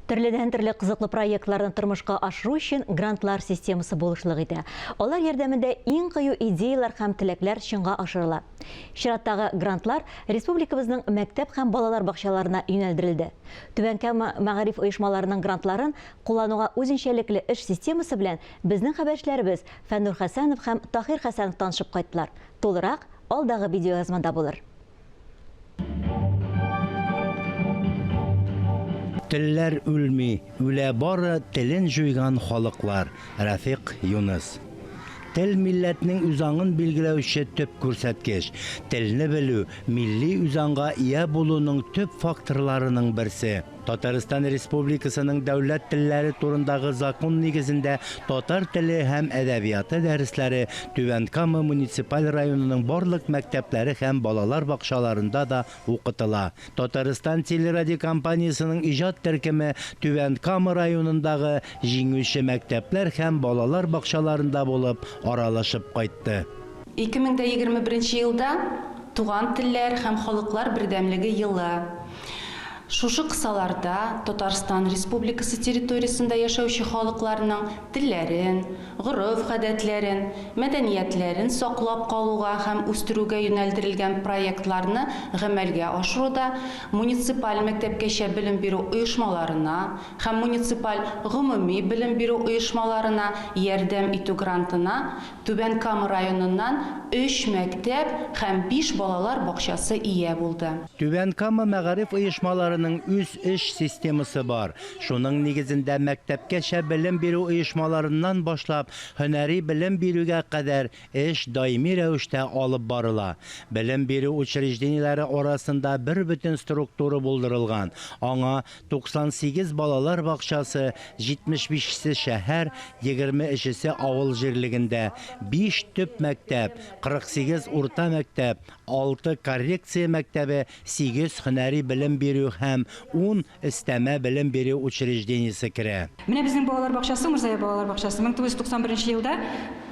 Төрледән төрле кызыклы проектларны тормышка ашыру өчен грантлар системасы булышлык итә. Алар ярдәмендә иң кыю идеялар һәм теләкләр чынга ашырыла. Чираттагы грантлар республикабызның мәктәп һәм балалар бакчаларына юнәлдерелде. Түбән Кама мәгариф оешмаларының грантларын куллануга үзенчәлекле эш системасы белән безнең хәбәрчеләребез Фәннур Хәсәнов һәм Таһир Хәсәнов танышып кайттылар. Тулырак алдагы видеоязмада булыр. Телләр үлми, үлә бары телен жуйган халыклар. Рафиq Юныс. Тел милләтнең үзаңын билгеләүче төп күрсәткеч. Телне белү милли үзаңга ия булуның төп факторларының берсе. Татарстан Республикасының дәүләт телләре турындагы закон нигезендә татар теле һәм әдәбияты дәресләре Түбән Кама муниципаль районының барлык мәктәпләре һәм балалар бакчаларында да укытыла. Татарстан телерадиокомпаниясының иҗат төркеме Түбән Кама районындагы җиңүче мәктәпләр һәм балалар бакчаларында булып аралашып кайтты. 2021 елда туган телләр һәм халыклар бердәмлеге елы. Шушы кысаларда Татарстан Республикасы территориясында яшәүче халыкларның телләрен, гореф-гадәтләрен, мәдәниятләрен саклап калуга һәм үстерүгә юнәлдерелгән проектларны гамәлгә ашыруда муниципаль мәктәпкәчә белем бирү оешмаларына һәм муниципаль гомуми белем бирү оешмаларына ярдәм итү грантына Түбән Кама районыннан 3 мәктәп һәм 5 балалар бакчасы ия булды. Түбән Кама мәгариф оешмаларының үз эш системасы бар. Шуның нигезендә мәктәпкәчә белем бирү оешмаларыннан башлап һөнәри белем бирүгә кадәр эш даими рәвештә алып барыла. Белем бирү учрежденияләре арасында бер бөтен структура булдырылган. Аңа 98 балалар бакчасы, 75се шәһәр, 23се авыл җирлегендә, 5 төп мәктәп, 48 урта мәктәп, 6 коррекция мәктәбе, 8 һөнәри белем бирү һәм 10 истәмә белем бирү учреждениесе керә. Менә безнең балалар бакчасы, Мурзая балалар бакчасы 1991 елда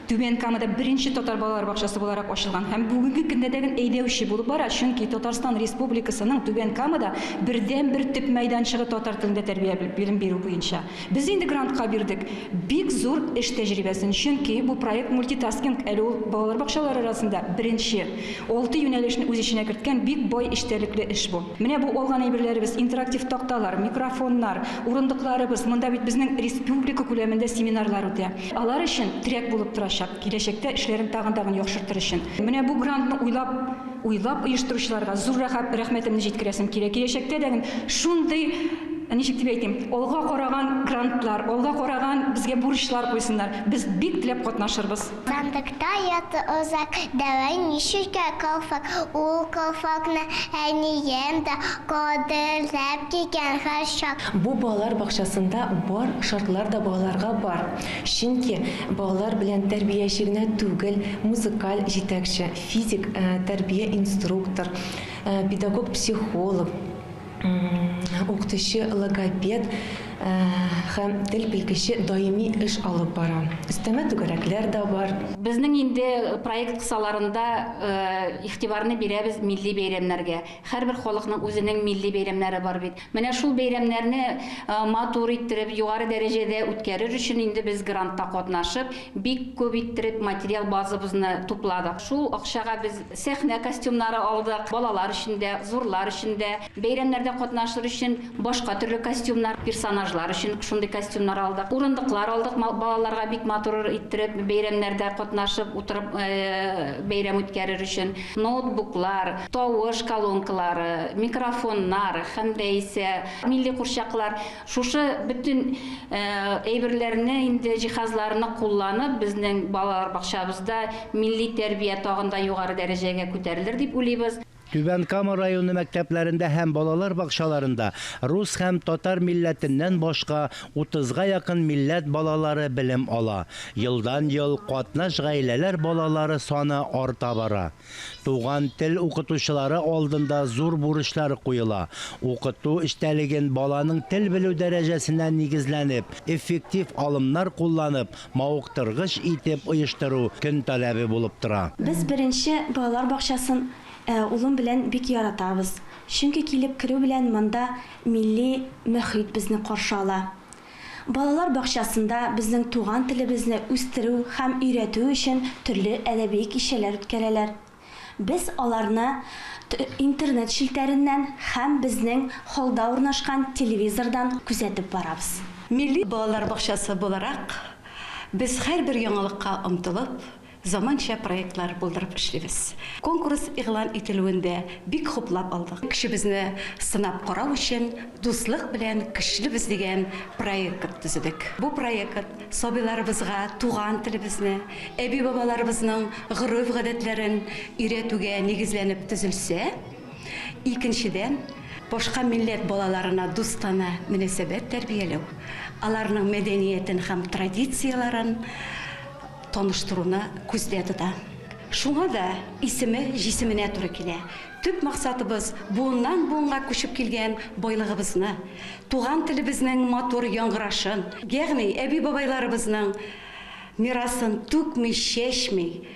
Түбән Камада беренче татар балалар бакчасы буларак ачылган һәм бүгенге көндә дә әйдәүче булып бара, чөнки Татарстан Республикасының Түбән Камада бердән-бер төп мәйданчыгы татар телендә тәрбия белем бирү буенча. Без инде грантка бирдек. Бик зур эш тәҗрибәсен, чөнки бу проект мультитаскинг әле ул балалар бакчалары арасында беренче 6 юнәлешне үз иченә керткән бик бай эштәлекле эш бу. Менә бу алган әйберләребез, интерактив такталар, микрофоннар, урындыкларыбыз, монда бит безнең республика күләмендә семинарлар үтә. Алар өчен трек булып тора. Киләчәктә эшләрен тагын яхшыртыр өчен. Менә бу грантны уйлап оештыручыларга зур рәхмәтемне җиткерәсем кирәк. Киләчәктә дә шундый ничек дип әйтим, алга караган грантлар, алга караган безгә бурычлар куйсыннар. Без бик теләп катнашырбыз. Сандыкта яты озак, давай нишүкә калфак, ул калфакны әнием дә кадерләп кигән һәр чак. Бу балалар бакчасында бар шартлар да балаларга бар. Чөнки балалар белән тәрбияче генә түгел, музыкаль җитәкче, физик тәрбия инструктор, педагог, психолог, укытучы, логопед һәм тел белгече даими эш алып бара. Өстәмә түгәрәкләр дә бар. Безнең инде проект кысаларында игътибарны бирәбез милли бәйрәмнәргә. Һәрбер халыкның үзенең милли бәйрәмнәре бар бит. Менә шул бәйрәмнәрне матур иттереп, югары дәрәҗәдә үткәрер өчен инде без грантта катнашып, бик күп иттереп материал базабызны тупладык. Шул акчага без сәхнә костюмнары алдык, балалар өчен дә, зурлар өчен дә, бәйрәмнәрдә катнашыр өчен башка төрле костюмнар, персонажлар өчен шундый костюмнар алдык. Урындыклар алдык, балаларга бик матур иттереп бәйрәмнәрдә катнашып утырып бәйрәм үткәрер өчен ноутбуклар, тавыш колонкалары, микрофоннар һәм дә исә милли курчаклар. Шушы bütün әйберләрне инде җиһазларны кулланып безнең балалар бакчабызда милли тәрбия тагында югары дәрәҗәгә күтәрелер дип уйлыйбыз. Түбән Кама районы мәктәпләрендә һәм балалар бакчаларында рус һәм татар милләтеннән башка 30-га якын милләт балалары белем ала. Елдан-ел катнаш гаиләләр балалары саны арта бара. Туган тел укытучылары алдында зур бурычлар куела. Укыту эштәлеген баланың тел белү дәрәҗәсенә нигезләнеп, эффектив алымнар кулланып, мавыктыргыч итеп оештыру көн таләбе булып тора. Без беренче балалар бакчасын улым белән бик яратабыз. Чөнки килеп керү белән монда милли мөхит безне каршы ала. Балалар бакчасында безнең туган телебезне үстерү һәм өйрәтү өчен төрле әдәби кичәләр үткәрәләр. Без аларны интернет шилтәреннән һәм безнең холда урнашкан телевизордан күзәтеп барабыз. Милли балалар бакчасы буларак, без һәрбер яңалыкка омтылып, заманча проектлар булдырып эшлибез. Конкурс игълан ителүендә бик хуплап алдык. Кешебезне сынап карау өчен дуслык белән көчлебез дигән проект төзедек. Бу проект сабыйларыбызга туган телебезне, әби-бабаларыбызның гореф-гадәтләрен өйрәтүгә нигезләнеп төзелсә, икенчедән башка милләт балаларына дустана мөнәсәбәт тәрбияләү, аларның мәдәниятен һәм традицияларын таныштыруны күздә тота. Шуңа да исеме җисеменә туры килә. Төп максатыбыз буыннан буынга күчеп килгән байлыгыбызны, туган телебезнең матур яңгырашын, ягъни әби-бабайларыбызның мирасын түкми, чәчми,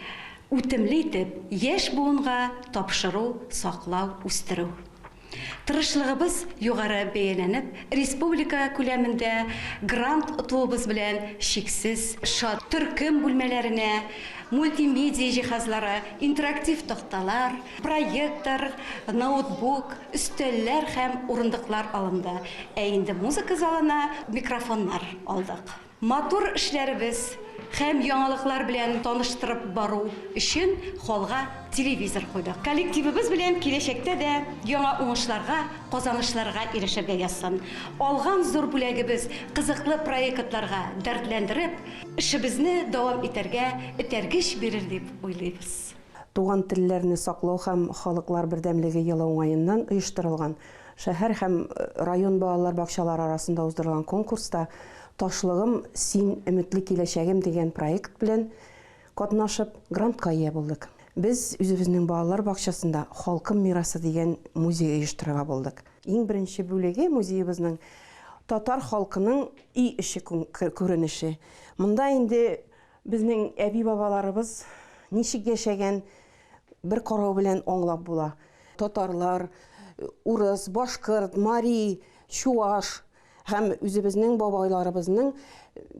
үтемле итеп, яшь буынга тапшыру, саклау, үстерү. Тырышлыгыбыз югары бәяләнеп, республика күләмендә грант утуыбыз белән шиксез шат. Төркем бүлмәләренә мультимедия җиһазлары, интерактив такталар, проектор, ноутбук, өстәлләр һәм урындыклар алынды. Инде музыка залына микрофоннар алдык. Матур эшләребез һәм яңалыклар белән таныштырып бару өчен холга телевизор куйдык. Коллективыбыз белән киләчәктә дә яңа уңышларга, казанышларга ирешергә язсын. Алган зур бүләгебез кызыклы проектларга дәртләндереп, эшебезне дәвам этәргеч бирер дип уйлыйбыз. Туган телләрне саклау һәм халыклар бердәмлеге елы уңаеннан оештырылган шәһәр һәм район балалар бакчалары арасында уздырылган конкурста Ташлыгым син өметле киләчәгем дигән проект белән катнашып грантка ия булдык. Без үзебезнең балалар бакчасында халкым мирасы дигән музей оештырырга булдык. Иң беренче бүлеге музеебезнең татар халкының и эше күренеше. Монда инде безнең әби-бабаларыбыз ничек яшәгән бер карау белән аңлап була. Татарлар, урыс, башкорт, мари, чуаш һәм үзебезнең бабайларыбызның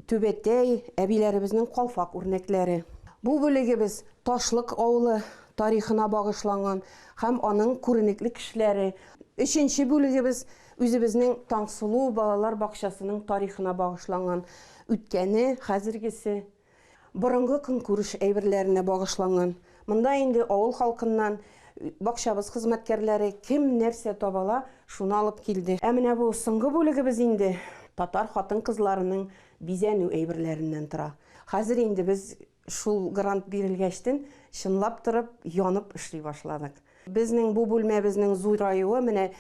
түбәтәй, әбиләребезнең калфак үрнәкләре. Бу бүлегебез Ташлык авылы тарихына багышланган һәм аның күренекле кешеләре. Өченче бүлегебез үзебезнең Таңсылу балалар бакчасының тарихына багышланган үткәне, хәзергесе, борынгы көнкүреш әйберләренә багышланган. Монда инде авыл халкыннан бакчабыз хезмәткәрләре кем нәрсә табала, шуны алып килде. Менә бу соңгы бүлегебез инде татар хатын-кызларының бизәнү әйберләреннән тора. Хәзер инде без шул грант бирелгәчтен чынлап торып, янып эшли башладык. Безнең бу бүлмәбезнең зураюы менә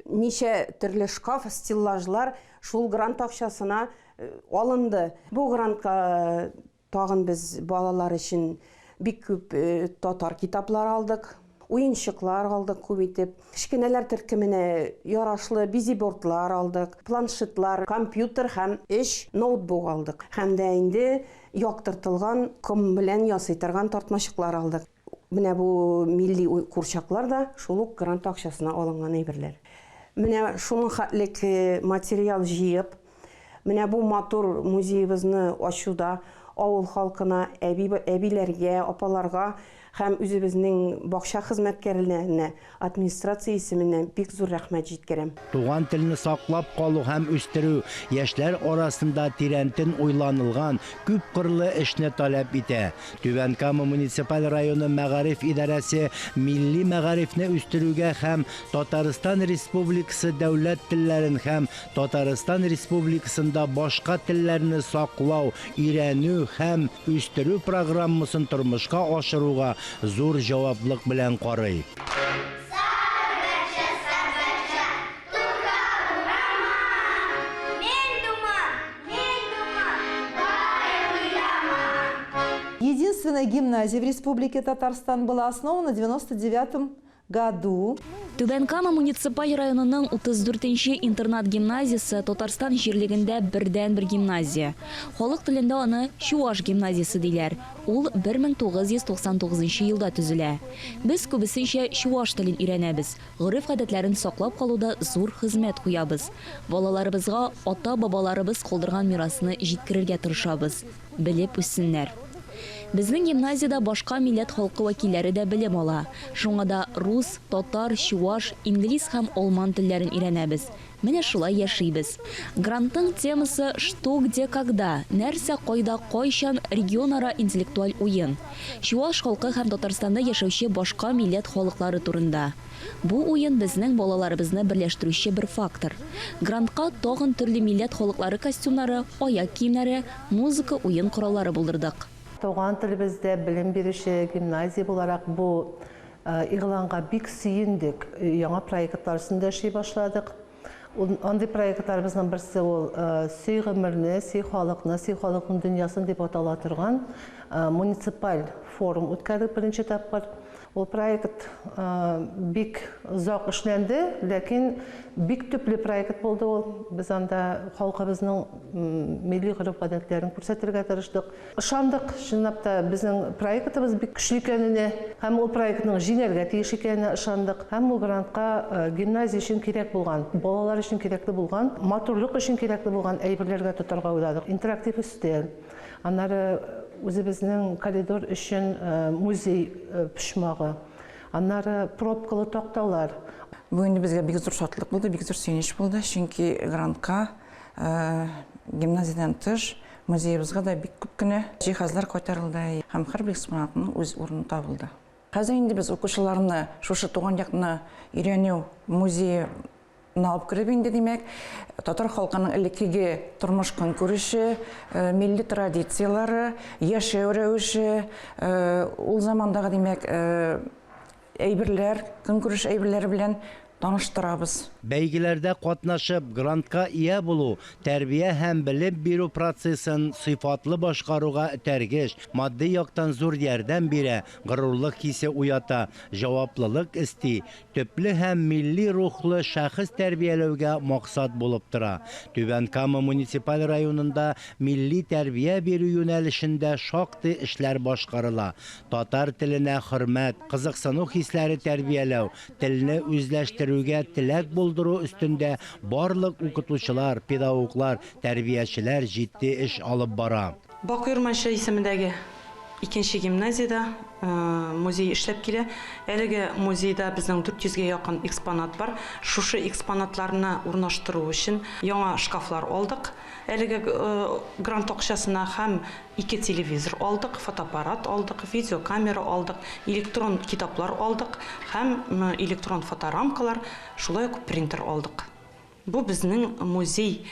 ничә төрле шкаф, стеллажлар шул грант акчасына алынды. Бу грантка тагын без балалар өчен бик күп татар китаплар алдык. Уенчыклар алдык күп итеп. Кичкенәләр төркеменә ярашлы бизибордлар алдык, планшетлар, компьютер һәм 3 ноутбук алдык. Һәм дә инде яктыртылган ком белән ясый торган тартмачыклар алдык. Менә бу милли курчаклар да шул ук грант акчасына алынган әйберләр. Менә шуның хәтлек материал җыеп, менә бу матур музейыбызны ачуда авыл халкына, әбиләргә, апаларга һәм үзебезнең бакча хезмәткәрләренә, администрация исеменнән бик зур рәхмәт җиткерәм. Туган телне саклап калу һәм үстерү яшьләр арасында тирәнтен уйланылган күп кырлы эшне таләп итә. Түбән Кама муниципаль районы мәгариф идарәсе милли мәгарифне үстерүгә һәм Татарстан Республикасы дәүләт телләрен һәм Татарстан Республикасында башка телләрне саклау, өйрәнү һәм үстерү программасын тормышка ашыруга зур җаваплылык белән карый. Единственная гимназия в Республике Татарстан была основана в 1999 году. Түбән Кама муниципаль районының 34-нче интернат гимназиясы Татарстан җирлегендә бердән-бер гимназия. Халык телендә аны Чуаш гимназиясы диләр. Ул 1999 елда төзелә. Без күбесенчә чуаш телен өйрәнәбез. Гореф-гадәтләрен саклап калуда зур хезмәт куябыз. Балаларыбызга ата-бабаларыбыз калдырган мирасны җиткерергә тырышабыз. Белеп үссеннәр. Безнең гимназиядә башка милләт халкы вәкилләре дә белем ала. Шуңа да рус, татар, чуаш, инглиз һәм алман телләрен өйрәнәбез. Менә шулай яшибез. Гранттың темасы «Что, где, когда?» Нәрсә, кайда, кайчан регионара интеллектуаль уен. Чуаш халкы һәм Татарстанда яшәүче башка милләт халыклары турында. Бу уен безнең балаларыбызны берләштерүче бер фактор. Грантка тагын төрле милләт халыклары костюмнары, аяк киемнәре, музыка, уен кораллары булдырдык. Туган телебездә белем бирүче гимназия буларак бу игъланга бик сөендек. Яңа проектлар өстендә эшли башладык. Андый проектларыбызның берсе ул сөй гомерне, сөй халыкны, сөй халыкның дөньясын дип атала торган муниципаль форум үткәрдек беренче тапкыр. Ул проект бик озак эшләнде, ләкин бик төпле проект булды ул. Без анда халкыбызның милли гореф-гадәтләрен күрсәтергә тырыштык. Ышандык, чынлап та безнең проектыбыз бик көчле икәненә, һәм ул проектның җиңәргә тиеш икәненә ышандык. Һәм ул грантка гимназия өчен кирәк булган, балалар өчен кирәкле булган, матурлык өчен кирәкле булган әйберләргә тотарга уйладык. Интерактив өстәл, аннары үзебезнең коридор өчен музей пишмагы, аннары пробкалы такталар. Бу инде безгә бик зур шатлык булды, бик зур сөенеч булды, чөнки грантка гимназиядан тыш музеебызга да бик күп кенә җиһазлар кайтарылды, һәм һәрбер экспонатның үз урыны табылды. Хәзер инде без укучыларны шушы туган якны өйрәнү музее алып кереп инде, димәк, татар халкының элеккеге тормыш-көнкүреше, милли традициялары, яшәү рәвеше, ул замандагы, димәк, әйберләр, көнкүреш әйберләре белән таныштырабыз. Бәйгеләрдә катнашып, грантка ия булу, тәрбия һәм белем бирү процессын сыйфатлы башкаруга этәргеч, матди яктан зур ярдәм бирә, горурлык хисе уята, җаваплылык исти, төпле һәм милли рухлы шәхес тәрбияләүгә максат булып тора. Түбән Кама муниципаль районында милли тәрбия бирү юнәлешендә шактый эшләр башкарыла. Татар теленә хөрмәт, кызыксыну хисләре тәрбияләү, телне үзләштерүгә теләк булдыру өстендә барлык укытучылар, педагоглар, тәрбиячеләр җитди эш алып бара. Бакыр Манша исемендәге икенче гимназиядә музей эшләп килә. Әлеге музейда безнең 400-гә якын экспонат бар. Шушы экспонатларны урнаштыру өчен яңа шкафлар алдык. Әлеге грант акчасына һәм 2 телевизор алдык, фотоаппарат алдык, видеокамера алдык, электрон китаплар алдык һәм электрон фоторамкалар, шулай ук принтер алдык. Бу безнең музей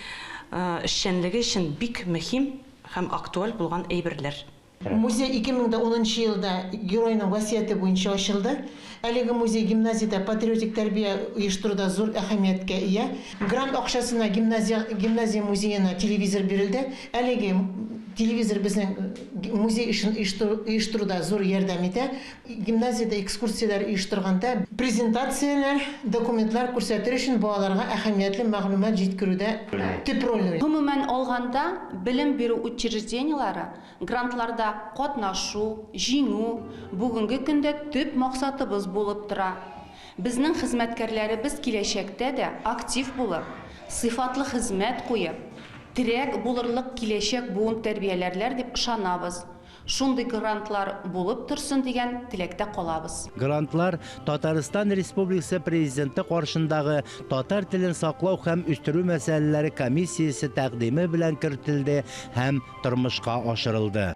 эшчәнлеге өчен бик мөһим һәм актуаль булган әйберләр. Музей 2010 елда геройның васияте буенча ачылды. Әлеге музей гимназиядә патриотик тәрбия оештыруда зур әһәмияткә ия. Грант акчасына гимназия музеена телевизор бирелде. Әлеге телевизор безнең музей эшен оештыруда зур ярдәм итә. Гимназиядә экскурсияләр оештырганда презентацияләр, документлар күрсәтер өчен балаларга әһәмиятле мәгълүмат җиткерүдә төп роль уйный. Гомумән алганда, белем бирү учреждениеләре грантларда катнашу, җиңү бүгенге көндә төп максатыбыз булып тора. Безнең хезмәткәрләребез киләчәктә дә актив булып, сыйфатлы хезмәт куеп, терәк булырлык киләчәк буын тәрбияләрләр дип ышанабыз. Шундый грантлар булып торсын дигән теләктә калабыз. Грантлар Татарстан Республикасы президенты каршындагы татар телен саклау һәм үстерү мәсьәләләре комиссиясе тәкъдиме белән кертелде һәм тормышка ашырылды.